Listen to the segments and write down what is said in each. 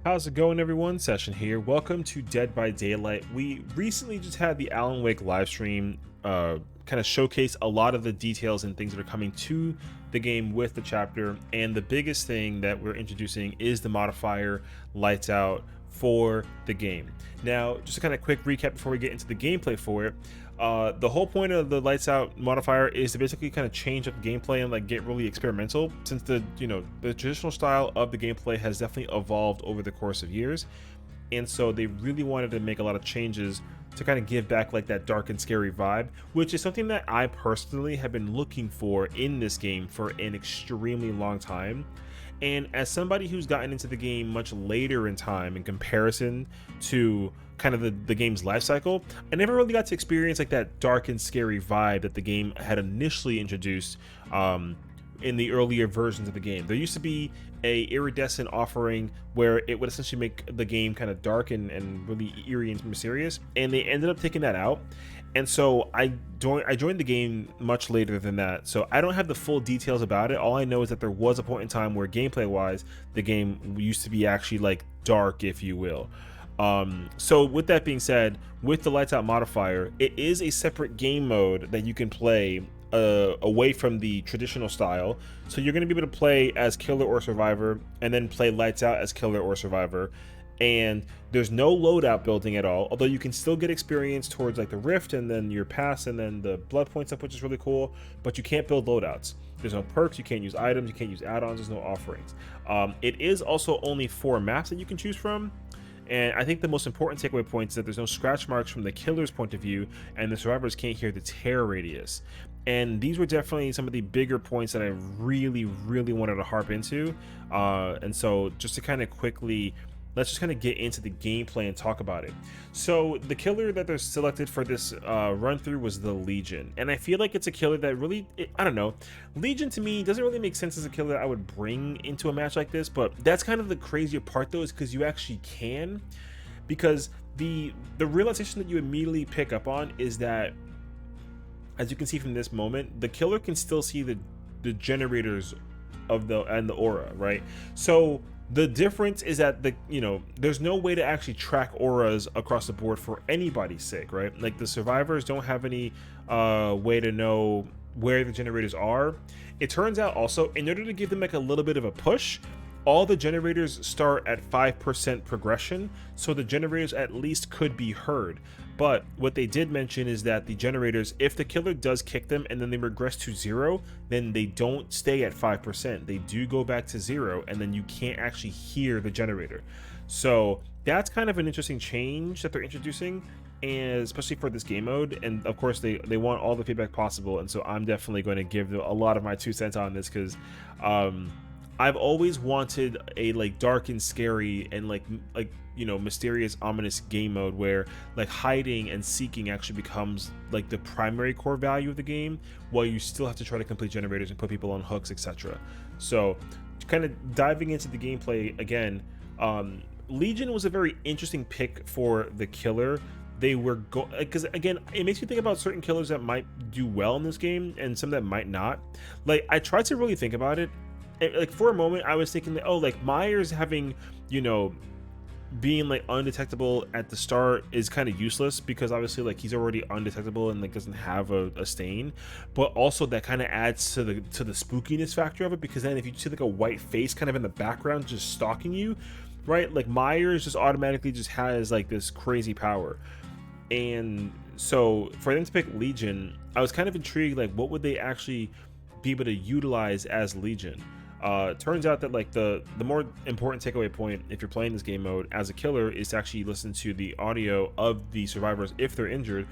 How's it going, everyone? Session here. Welcome to Dead by Daylight. We recently just had the Alan Wake live stream kind of showcase a lot of the details and things that are coming to the game with the chapter. And the biggest thing that we're introducing is the modifier lights out for the game. Now, just a kind of quick recap before we get into the gameplay for it. The whole point of the lights out modifier is to basically kind of change up the gameplay and like get really experimental, since the traditional style of the gameplay has definitely evolved over the course of years. And so they really wanted to make a lot of changes to kind of give back like that dark and scary vibe, which is something that I personally have been looking for in this game for an extremely long time. And as somebody who's gotten into the game much later in time in comparison to kind of the game's life cycle, I never really got to experience like that dark and scary vibe that the game had initially introduced in the earlier versions of the game. There used to be a iridescent offering where it would essentially make the game kind of dark and really eerie and mysterious, and they ended up taking that out. And so I joined the game much later than that, so I don't have the full details about it. All I know is that there was a point in time where gameplay wise the game used to be actually like dark, if you will. So with that being said, with the lights out modifier, it is a separate game mode that you can play away from the traditional style. So you're going to be able to play as killer or survivor and then play lights out as killer or survivor. And there's no loadout building at all, although you can still get experience towards like the rift and then your pass and then the blood points up, which is really cool, but you can't build loadouts. There's no perks, you can't use items, you can't use add-ons, there's no offerings. It is also only 4 maps that you can choose from. And I think the most important takeaway point is that there's no scratch marks from the killer's point of view, and the survivors can't hear the tear radius. And these were definitely some of the bigger points that I really wanted to harp into. And so just to kind of quickly, let's just kind of get into the gameplay and talk about it. So the killer that they're selected for this run through was the Legion, and I feel like it's a killer that really, I don't know, Legion to me doesn't really make sense as a killer that I would bring into a match like this. But that's kind of the crazier part though, is because you actually can, because the realization that you immediately pick up on is that, as you can see from this moment, the killer can still see the generators of the aura, right? So the difference is that there's no way to actually track auras across the board for anybody's sake, right? Like the survivors don't have any way to know where the generators are. It turns out also, in order to give them like a little bit of a push, all the generators start at 5% progression, so the generators at least could be heard. But what they did mention is that the generators, if the killer does kick them and then they regress to 0, then they don't stay at 5%. They do go back to 0, and then you can't actually hear the generator. So that's kind of an interesting change that they're introducing, and especially for this game mode. And of course they want all the feedback possible, and so I'm definitely going to give a lot of my 2 cents on this, because I've always wanted a like dark and scary and like mysterious, ominous game mode where like hiding and seeking actually becomes like the primary core value of the game, while you still have to try to complete generators and put people on hooks, etc. So kind of diving into the gameplay again, Legion was a very interesting pick for the killer. They were because again, it makes me think about certain killers that might do well in this game and some that might not. Like I tried to really think about it. Like for a moment I was thinking that, oh, like Myers having being like undetectable at the start is kind of useless, because obviously like he's already undetectable and like doesn't have a stain. But also that kind of adds to the spookiness factor of it, because then if you see like a white face kind of in the background just stalking you, right, like Myers just automatically just has like this crazy power. And so for them to pick Legion, I was kind of intrigued, like what would they actually be able to utilize as Legion. Turns out that like the more important takeaway point if you're playing this game mode as a killer is to actually listen to the audio of the survivors if they're injured,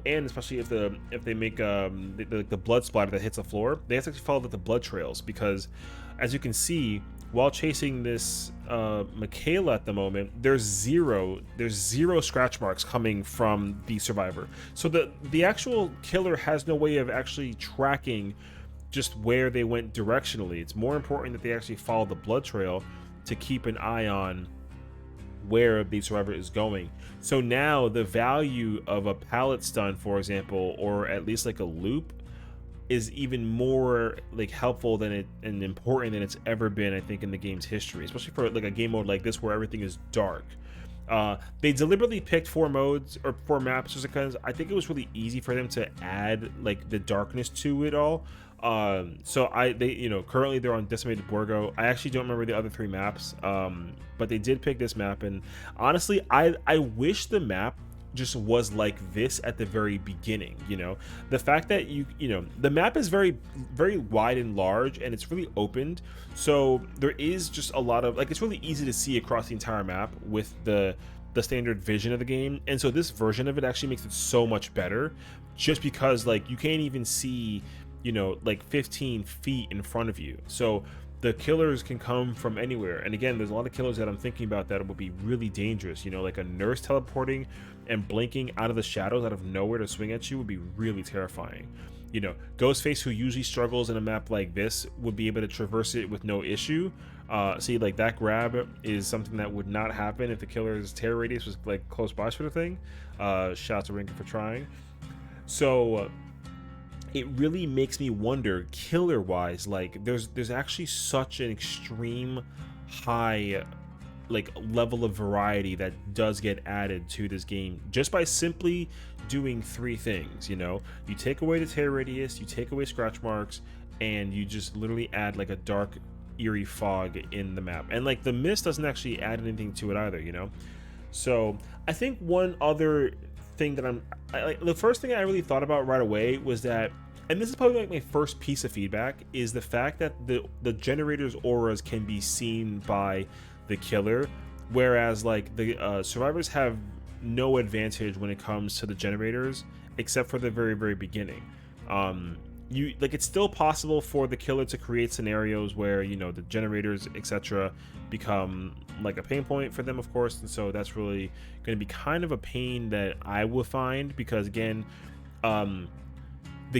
and especially if they make the blood splatter that hits the floor, they have to actually follow the blood trails, because as you can see while chasing this Michaela at the moment, there's zero scratch marks coming from the survivor. So the actual killer has no way of actually tracking just where they went directionally. It's more important that they actually follow the blood trail to keep an eye on where the survivor is going. So now the value of a pallet stun, for example, or at least like a loop, is even more like helpful than it and important than it's ever been, I think, in the game's history, especially for like a game mode like this where everything is dark. They deliberately picked 4 modes or 4 maps just because I think it was really easy for them to add like the darkness to it all. So currently they're on Decimated Borgo. I actually don't remember the other 3 maps, but they did pick this map, and honestly, I wish the map just was like this at the very beginning. The fact that the map is very very wide and large, and it's really opened, so there is just a lot of like, it's really easy to see across the entire map with the standard vision of the game. And so this version of it actually makes it so much better, just because like you can't even see like 15 feet in front of you, so the killers can come from anywhere. And again, there's a lot of killers that I'm thinking about that will be really dangerous. Like a nurse teleporting and blinking out of the shadows out of nowhere to swing at you would be really terrifying. Ghostface, who usually struggles in a map like this, would be able to traverse it with no issue. See, like that grab is something that would not happen if the killer's terror radius was like close by, sort of thing. Shout out to Rinker for trying. So it really makes me wonder, killer wise, like there's actually such an extreme high like level of variety that does get added to this game just by simply doing 3 things. You take away the tear radius, you take away scratch marks, and you just literally add like a dark eerie fog in the map. And like the mist doesn't actually add anything to it either. So I think one other thing that the first thing I really thought about right away was that, and this is probably like my first piece of feedback, is the fact that the generator's auras can be seen by the killer, whereas like the survivors have no advantage when it comes to the generators, except for the very very beginning. It's still possible for the killer to create scenarios where the generators etc become like a pain point for them, of course, and so that's really going to be kind of a pain that I will find, because again, the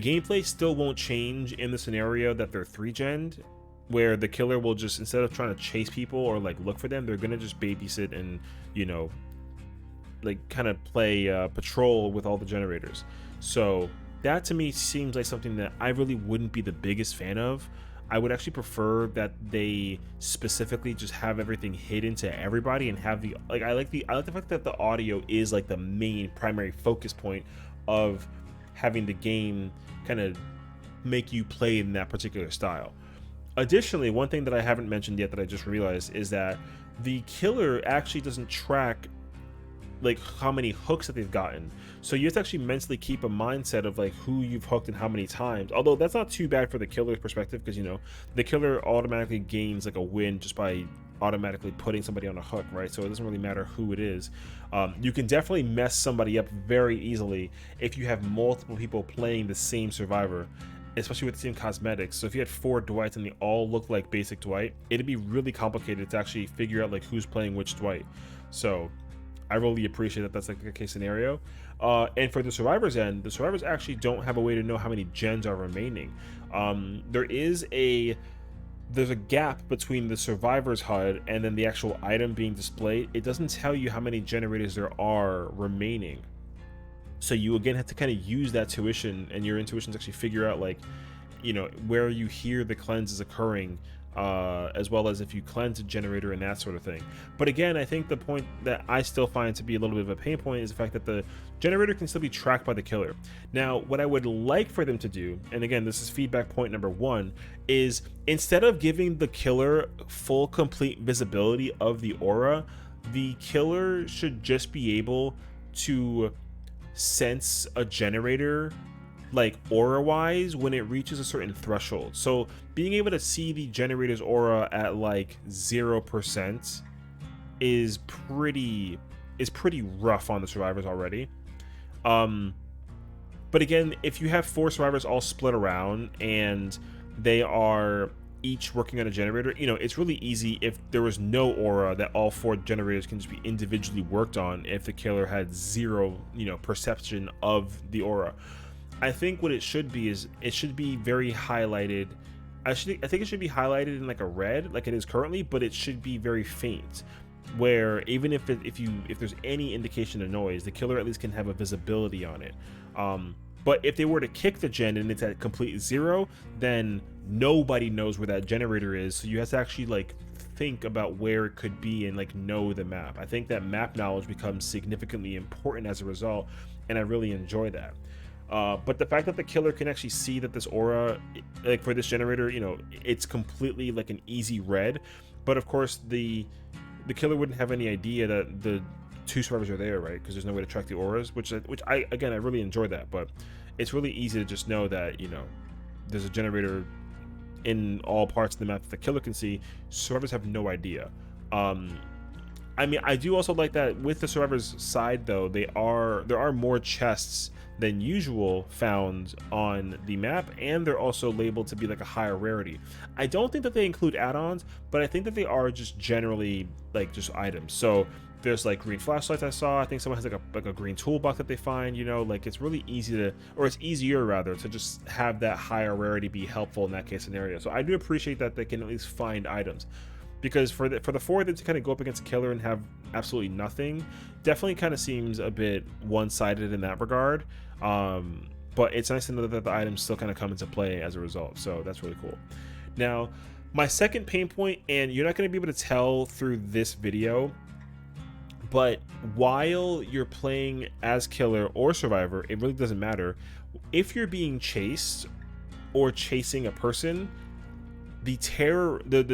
gameplay still won't change in the scenario that they're 3-gened, where the killer will just, instead of trying to chase people or like look for them, they're gonna just babysit and like kind of play patrol with all the generators. So that to me seems like something that I really wouldn't be the biggest fan of. I would actually prefer that they specifically just have everything hidden to everybody and have the like I like the fact that the audio is like the main primary focus point of having the game kind of make you play in that particular style. Additionally, one thing that I haven't mentioned yet that I just realized is that the killer actually doesn't track like how many hooks that they've gotten, so you have to actually mentally keep a mindset of like who you've hooked and how many times. Although that's not too bad for the killer's perspective, because the killer automatically gains like a win just by automatically putting somebody on a hook, right? So it doesn't really matter who it is. You can definitely mess somebody up very easily if you have multiple people playing the same survivor, especially with the same cosmetics. So if you had 4 Dwights and they all look like basic Dwight, it'd be really complicated to actually figure out like who's playing which Dwight. So I really appreciate that that's like a case scenario. And for the survivors end, the survivors actually don't have a way to know how many gens are remaining. There's a gap between the survivor's HUD and then the actual item being displayed. It doesn't tell you how many generators there are remaining. So you again have to kind of use that tuition and your intuition to actually figure out like, where you hear the cleanse is occurring, as well as if you cleanse a generator and that sort of thing. But again, I think the point that I still find to be a little bit of a pain point is the fact that the generator can still be tracked by the killer. Now, what I would like for them to do, and again, this is feedback point number 1, is instead of giving the killer full complete visibility of the aura, the killer should just be able to sense a generator like aura wise when it reaches a certain threshold. So being able to see the generator's aura at like 0% is pretty rough on the survivors already. But again, if you have 4 survivors all split around and they are each working on a generator, it's really easy if there was no aura that all 4 generators can just be individually worked on if the killer had 0 perception of the aura. I think what it should be is it should be very highlighted. I think it should be highlighted in like a red like it is currently, but it should be very faint, where even if there's any indication of noise, the killer at least can have a visibility on it. But if they were to kick the gen and it's at complete 0, then nobody knows where that generator is. So you have to actually like think about where it could be and like know the map. I think that map knowledge becomes significantly important as a result, and I really enjoy that. But the fact that the killer can actually see that this aura, like for this generator, you know, it's completely like an easy red. But of course, the killer wouldn't have any idea that the 2 survivors are there, right? Because there's no way to track the auras, which I again, I really enjoy that. But it's really easy to just know that, you know, there's a generator in all parts of the map that the killer can see. Survivors have no idea. I mean, I do also like that with the survivors side though, there are more chests than usual found on the map, and they're also labeled to be like a higher rarity. I don't think that they include add-ons, but I think that they are just generally like just items. So there's like green flashlights I saw. I think someone has like a green toolbox that they find, you know, like it's really easy to, or it's easier rather, to just have that higher rarity be helpful in that case scenario. So I do appreciate that they can at least find items, because for the 4 of them to kind of go up against a killer and have absolutely nothing definitely kind of seems a bit one-sided in that regard. But it's nice to know that the items still kind of come into play as a result, so that's really cool. Now, my second pain point, and you're not going to be able to tell through this video, but while you're playing as killer or survivor, it really doesn't matter. If you're being chased or chasing a person, the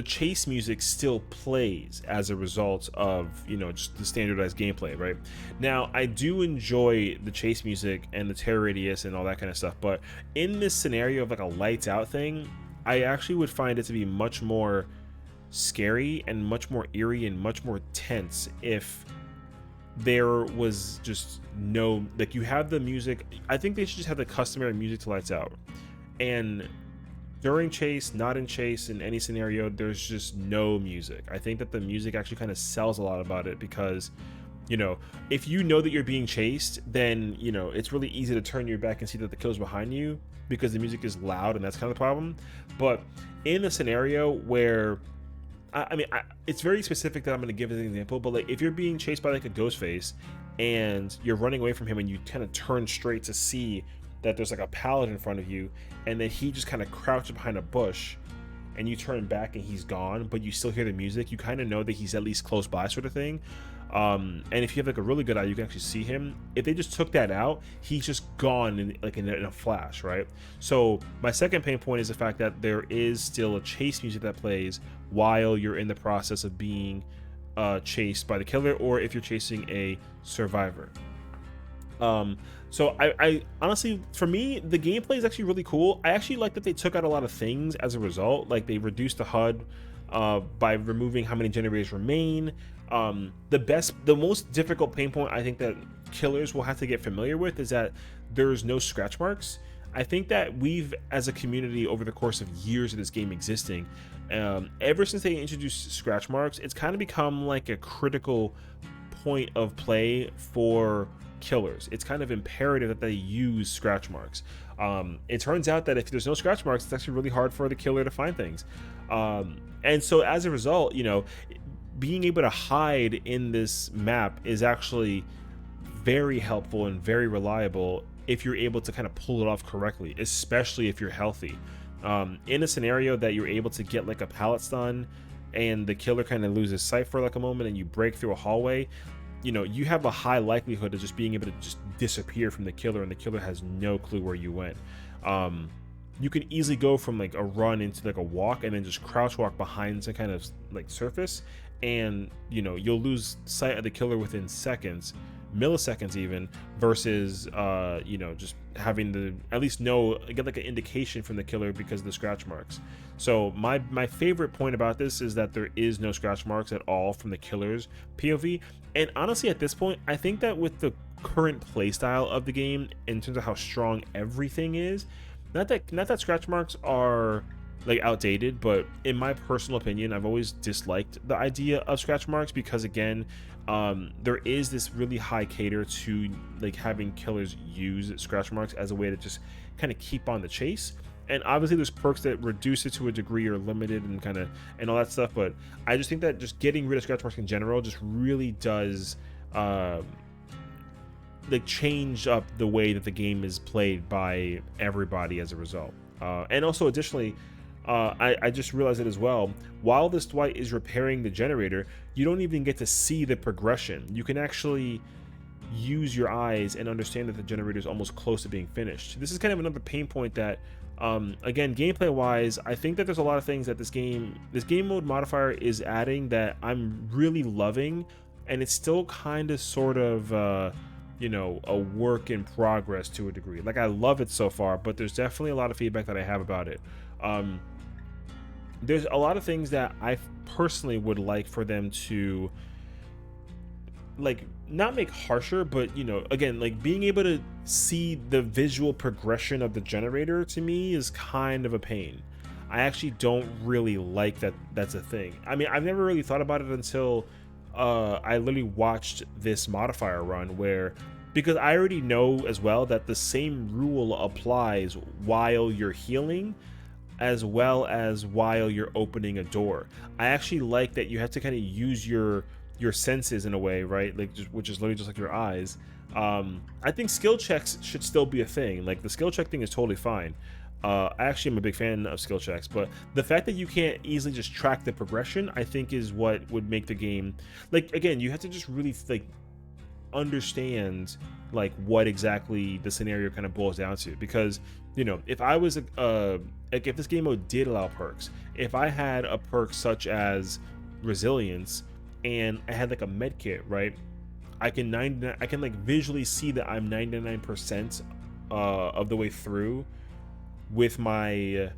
chase music still plays as a result of, you know, just the standardized gameplay, right? Now, I do enjoy the chase music and the terror radius and all that kind of stuff, but in this scenario of like a lights out thing, I actually would find it to be much more scary and much more eerie and much more tense if there was just no, like, you have the music. I think they should just have the customary music to lights out, and during chase, not in chase, in any scenario, there's just no music. I think that the music actually kind of sells a lot about it, because, you know, if you know that you're being chased, then, you know, it's really easy to turn your back and see that the killer's behind you because the music is loud, and that's kind of the problem. But in a scenario where, I mean, it's very specific that I'm going to give as an example, but like if you're being chased by like a ghost face and you're running away from him and you kind of turn straight to see that there's like a pallet in front of you, and then he just kind of crouches behind a bush, and you turn back and he's gone, but you still hear the music, you kind of know that he's at least close by, sort of thing. And if you have like a really good eye, you can actually see him. If they just took that out, he's just gone in a flash, right? So my second pain point is the fact that there is still a chase music that plays while you're in the process of being chased by the killer, or if you're chasing a survivor. So I honestly, for me, the gameplay is actually really cool. I actually like that they took out a lot of things as a result. Like they reduced the HUD by removing how many generators remain. The most difficult pain point I think that killers will have to get familiar with is that there's no scratch marks. I think that we've, as a community, over the course of years of this game existing, ever since they introduced scratch marks, it's kind of become like a critical point of play for killers. It's kind of imperative that they use scratch marks. It turns out that if there's no scratch marks, it's actually really hard for the killer to find things. And so as a result, you know, being able to hide in this map is actually very helpful and very reliable if you're able to kind of pull it off correctly, especially if you're healthy. In a scenario that you're able to get like a pallet stun and the killer kind of loses sight for like a moment and you break through a hallway, you know, you have a high likelihood of just being able to just disappear from the killer, and the killer has no clue where you went. You can easily go from like a run into like a walk and then just crouch walk behind some kind of like surface, and you know, you'll lose sight of the killer within seconds, milliseconds even, versus you know, just having to at least get like an indication from the killer because of the scratch marks. So my favorite point about this is that there is no scratch marks at all from the killer's POV. And honestly, at this point, I think that with the current playstyle of the game, in terms of how strong everything is, not that scratch marks are like outdated, but in my personal opinion, I've always disliked the idea of scratch marks because, again, there is this really high cater to like having killers use scratch marks as a way to just kind of keep on the chase. And obviously there's perks that reduce it to a degree or limited and all that stuff, but I just think that just getting rid of scratch marks in general just really does like change up the way that the game is played by everybody as a result. And also additionally, I just realized it as well. While this Dwight is repairing the generator, you don't even get to see the progression. You can actually use your eyes and understand that the generator is almost close to being finished. This is kind of another pain point that, again, gameplay wise, I think that there's a lot of things that this game mode modifier is adding that I'm really loving, and it's still kind of sort of you know, a work in progress to a degree. Like, I love it so far, but there's definitely a lot of feedback that I have about it. There's a lot of things that I personally would like for them to, like, not make harsher, but, you know, again, like, being able to see the visual progression of the generator to me is kind of a pain. I actually don't really like that that's a thing. I mean, I've never really thought about it until I literally watched this modifier run, where, because I already know as well that the same rule applies while you're healing as well as while you're opening a door. I actually like that you have to kind of use your senses in a way, right? Like, which is literally just like your eyes. I think skill checks should still be a thing. Like, the skill check thing is totally fine. I actually am a big fan of skill checks, but the fact that you can't easily just track the progression, I think, is what would make the game, like, again, you have to just really, like, understand, like, what exactly the scenario kind of boils down to. Because, you know, if I was like, if this game mode did allow perks, if I had a perk such as resilience and I had like a med kit, right, I can like visually see that I'm 99% of the way through with my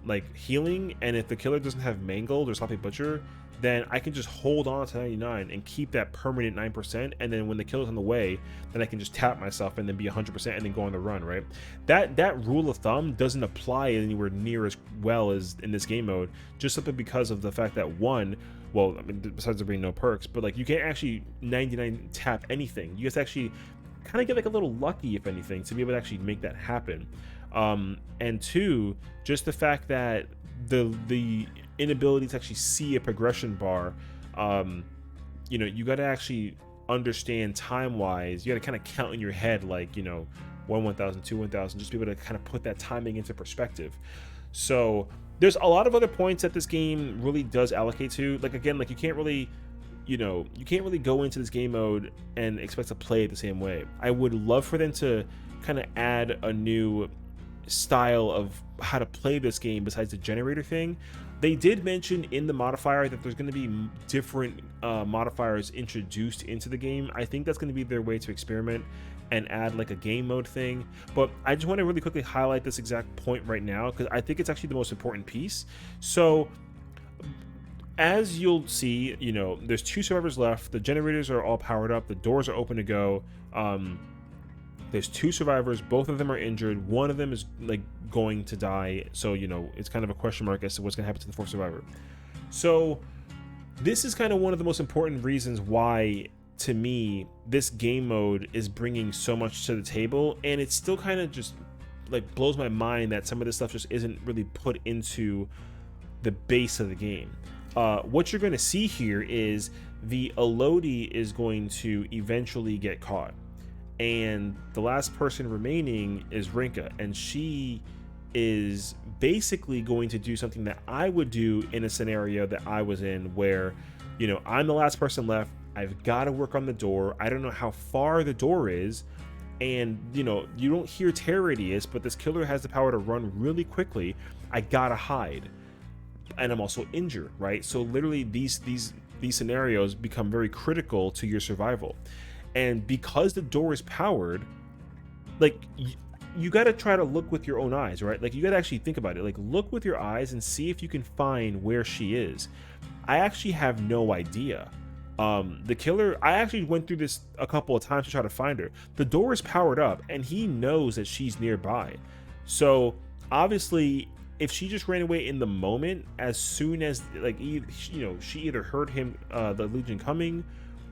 like healing, and if the killer doesn't have mangled or sloppy butcher, then I can just hold on to 99 and keep that permanent 9%, and then when the killer's on the way, then I can just tap myself and then be 100% and then go on the run, right? That rule of thumb doesn't apply anywhere near as well as in this game mode, just simply because of the fact that, one, well, I mean, besides there being no perks, but like, you can't actually 99 tap anything. You have to actually kind of get like a little lucky, if anything, to be able to actually make that happen. And two, just the fact that the inability to actually see a progression bar, you know, you got to actually understand time wise. You got to kind of count in your head, like, you know, 1,000, 2, 1,000, just be able to kind of put that timing into perspective. So there's a lot of other points that this game really does allocate to. Like, again, like, you can't really, you know, you can't really go into this game mode and expect to play it the same way. I would love for them to kind of add a new style of how to play this game besides the generator thing. They did mention in the modifier that there's going to be different modifiers introduced into the game. I think that's going to be their way to experiment and add like a game mode thing. But I just want to really quickly highlight this exact point right now, because I think it's actually the most important piece. So as you'll see, you know, there's 2 survivors left. The generators are all powered up. The doors are open to go. There's 2 survivors. Both of them are injured. One of them is like going to die. So, you know, it's kind of a question mark as to what's going to happen to the 4th survivor. So this is kind of one of the most important reasons why, to me, this game mode is bringing so much to the table. And it still kind of just like blows my mind that some of this stuff just isn't really put into the base of the game. What you're going to see here is the Elodie is going to eventually get caught. And the last person remaining is Rinka, and she is basically going to do something that I would do in a scenario that I was in, where, you know, I'm the last person left. I've got to work on the door. I don't know how far the door is, and, you know, you don't hear tear radius, but this killer has the power to run really quickly. I gotta hide, and I'm also injured, right? So literally these scenarios become very critical to your survival. And because the door is powered, like, you got to try to look with your own eyes, right? Like, you got to actually think about it. Like, look with your eyes and see if you can find where she is. I actually have no idea. The killer, I actually went through this a couple of times to try to find her. The door is powered up and he knows that she's nearby. So obviously, if she just ran away in the moment, as soon as, like, you know, she either heard him, the Legion coming,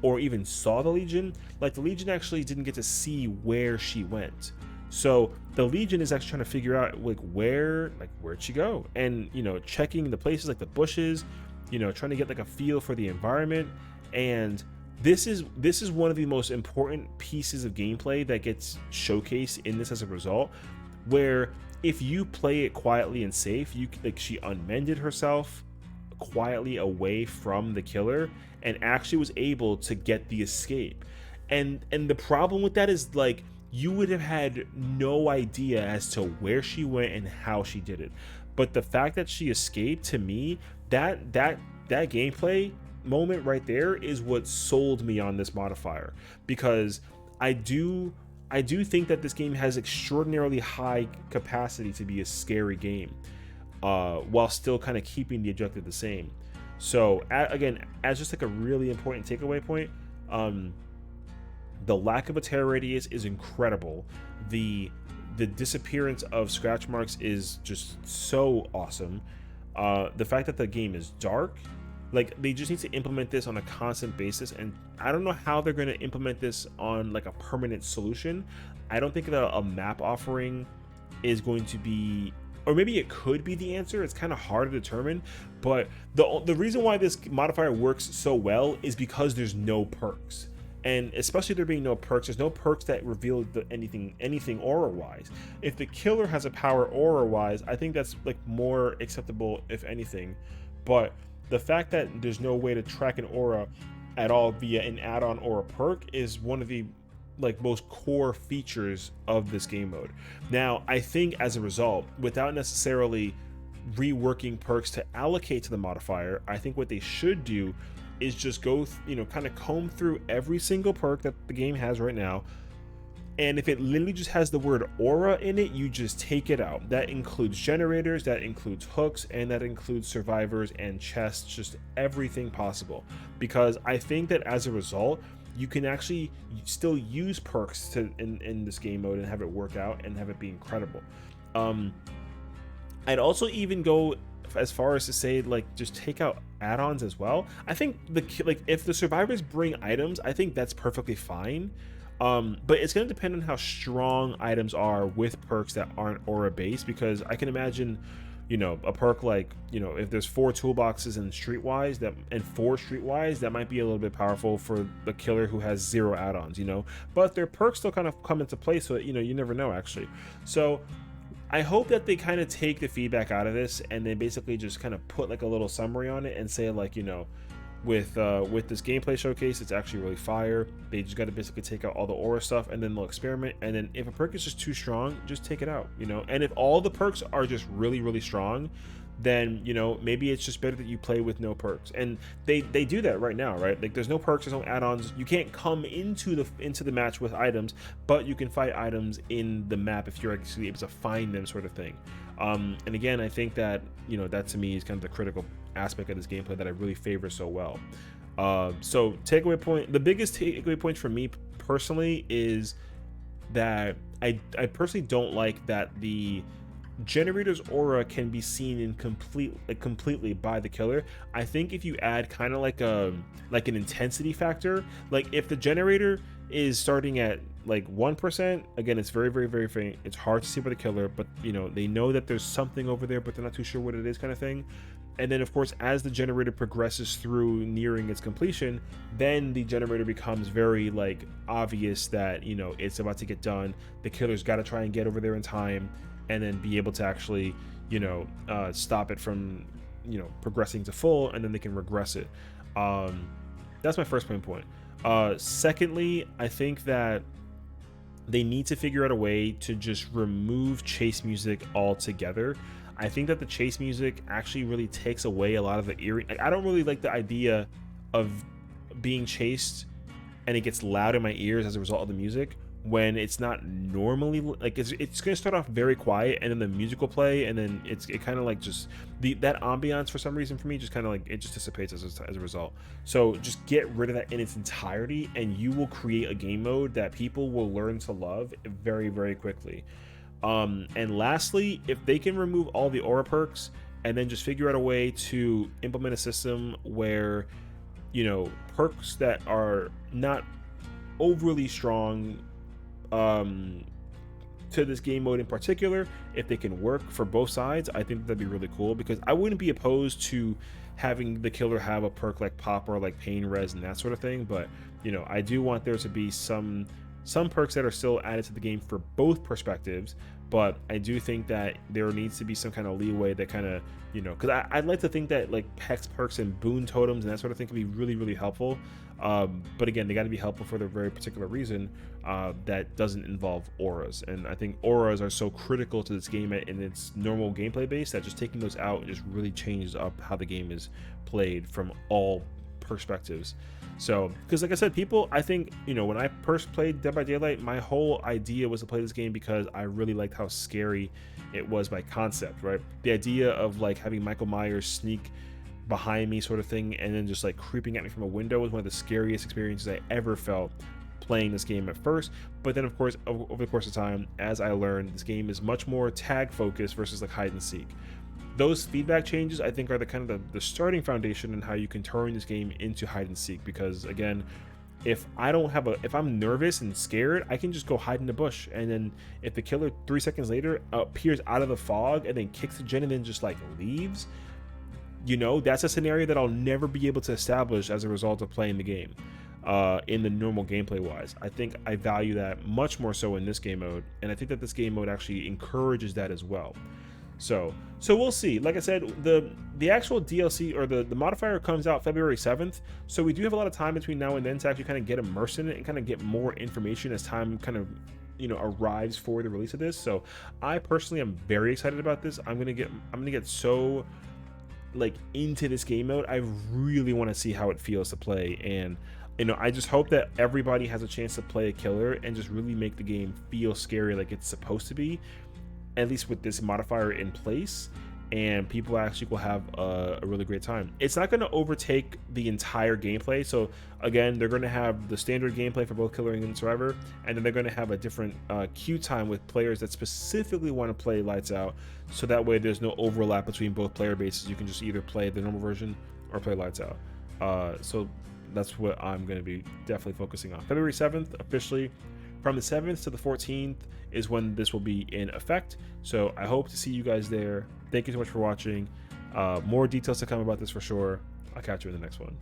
or even saw the Legion, like, the Legion actually didn't get to see where she went. So the Legion is actually trying to figure out, like, where'd she go? And, you know, checking the places like the bushes, you know, trying to get like a feel for the environment. And this is one of the most important pieces of gameplay that gets showcased in this as a result, where if you play it quietly and safe, you like, she unmended herself quietly away from the killer and actually was able to get the escape. And the problem with that is, like, you would have had no idea as to where she went and how she did it. But the fact that she escaped, to me, that gameplay moment right there is what sold me on this modifier, because I do I do think that this game has extraordinarily high capacity to be a scary game, while still kind of keeping the objective the same. So again, as just like a really important takeaway point, the lack of a tear radius is incredible. The disappearance of scratch marks is just so awesome. The fact that the game is dark, like, they just need to implement this on a constant basis, and I don't know how they're going to implement this on like a permanent solution. I don't think that a map offering is going to be, or maybe it could be the answer. It's kind of hard to determine, but the reason why this modifier works so well is because there's no perks. And especially there being no perks, there's no perks that reveal anything aura wise. If the killer has a power aura wise, I think that's like more acceptable, if anything. But the fact that there's no way to track an aura at all via an add-on or a perk is one of the like most core features of this game mode. Now, I think as a result, without necessarily reworking perks to allocate to the modifier, I think what they should do is just go, kind of comb through every single perk that the game has right now. And if it literally just has the word aura in it, you just take it out. That includes generators, that includes hooks, and that includes survivors and chests, just everything possible. Because I think that as a result, you can actually still use perks in this game mode and have it work out and have it be incredible. I'd also even go as far as to say, like, just take out add-ons as well. I think if the survivors bring items, I think that's perfectly fine. But it's going to depend on how strong items are with perks that aren't aura based, because I can imagine, a perk like, if there's 4 toolboxes in streetwise and 4 streetwise, that might be a little bit powerful for the killer who has 0 add-ons, but their perks still kind of come into play, so that, you never know actually. So I hope that they kind of take the feedback out of this and they basically just kind of put like a little summary on it and say, like, with this gameplay showcase, it's actually really fire. They just got to basically take out all the aura stuff, and then they'll experiment. And then if a perk is just too strong, just take it out, And if all the perks are just really, really strong, then, maybe it's just better that you play with no perks. And they do that right now, right? Like, there's no perks, there's no add-ons. You can't come into the match with items, but you can fight items in the map if you're actually able to find them, sort of thing. And again, I think that, that to me is kind of the critical aspect of this gameplay that I really favor so well. So takeaway point, the biggest takeaway point for me personally is that I personally don't like that the generator's aura can be seen in completely by the killer. I think if you add kind of like an intensity factor, like if the generator is starting at like 1%, again, it's very, very, very faint, it's hard to see by the killer, but they know that there's something over there, but they're not too sure what it is, kind of thing. And then of course, as the generator progresses through nearing its completion, then the generator becomes very like obvious that it's about to get done. The killer's got to try and get over there in time, and then be able to actually, stop it from, progressing to full, and then they can regress it. That's my first main point. Secondly, I think that they need to figure out a way to just remove chase music altogether. I think that the chase music actually really takes away a lot of the eerie. Like, I don't really like the idea of being chased and it gets loud in my ears as a result of the music, when it's not normally, like, it's going to start off very quiet, and then the music will play, and then it kind of like just that ambiance for some reason for me just kind of like it just dissipates as a result. So just get rid of that in its entirety, and you will create a game mode that people will learn to love very, very quickly. And lastly, if they can remove all the aura perks and then just figure out a way to implement a system where perks that are not overly strong to this game mode in particular, if they can work for both sides, I think that'd be really cool, because I wouldn't be opposed to having the killer have a perk like pop or like pain res and that sort of thing. But I do want there to be some perks that are still added to the game for both perspectives. But I do think that there needs to be some kind of leeway that kind of, because I'd like to think that like hex perks and boon totems and that sort of thing can be really, really helpful. But again, they got to be helpful for their very particular reason that doesn't involve auras. And I think auras are so critical to this game in its normal gameplay base that just taking those out just really changes up how the game is played from all perspectives. So, because like I said, people, I think, when I first played Dead by Daylight, my whole idea was to play this game because I really liked how scary it was by concept, right? The idea of like having Michael Myers sneak behind me sort of thing and then just like creeping at me from a window was one of the scariest experiences I ever felt playing this game at first. But then of course, over the course of time, as I learned, this game is much more tag focused versus like hide and seek. Those feedback changes, I think, are the kind of the starting foundation in how you can turn this game into hide and seek. Because again, if I'm nervous and scared, I can just go hide in the bush, and then if the killer 3 seconds later appears out of the fog and then kicks the gen and then just like leaves, that's a scenario that I'll never be able to establish as a result of playing the game in the normal gameplay wise. I think I value that much more so in this game mode, and I think that this game mode actually encourages that as well. So we'll see. Like I said, the actual DLC or the modifier comes out February 7th. So we do have a lot of time between now and then to actually kind of get immersed in it and kind of get more information as time kind of arrives for the release of this. So I personally am very excited about this. I'm gonna get so like into this game mode. I really want to see how it feels to play, and I just hope that everybody has a chance to play a killer and just really make the game feel scary like it's supposed to be, at least with this modifier in place, and people actually will have a really great time. It's not going to overtake the entire gameplay. So again, they're going to have the standard gameplay for both Killer and Survivor, and then they're going to have a different queue time with players that specifically want to play Lights Out, so that way there's no overlap between both player bases. You can just either play the normal version or play Lights Out. So that's what I'm going to be definitely focusing on. February 7th officially. From the 7th to the 14th is when this will be in effect. So I hope to see you guys there. Thank you so much for watching. More details to come about this for sure. I'll catch you in the next one.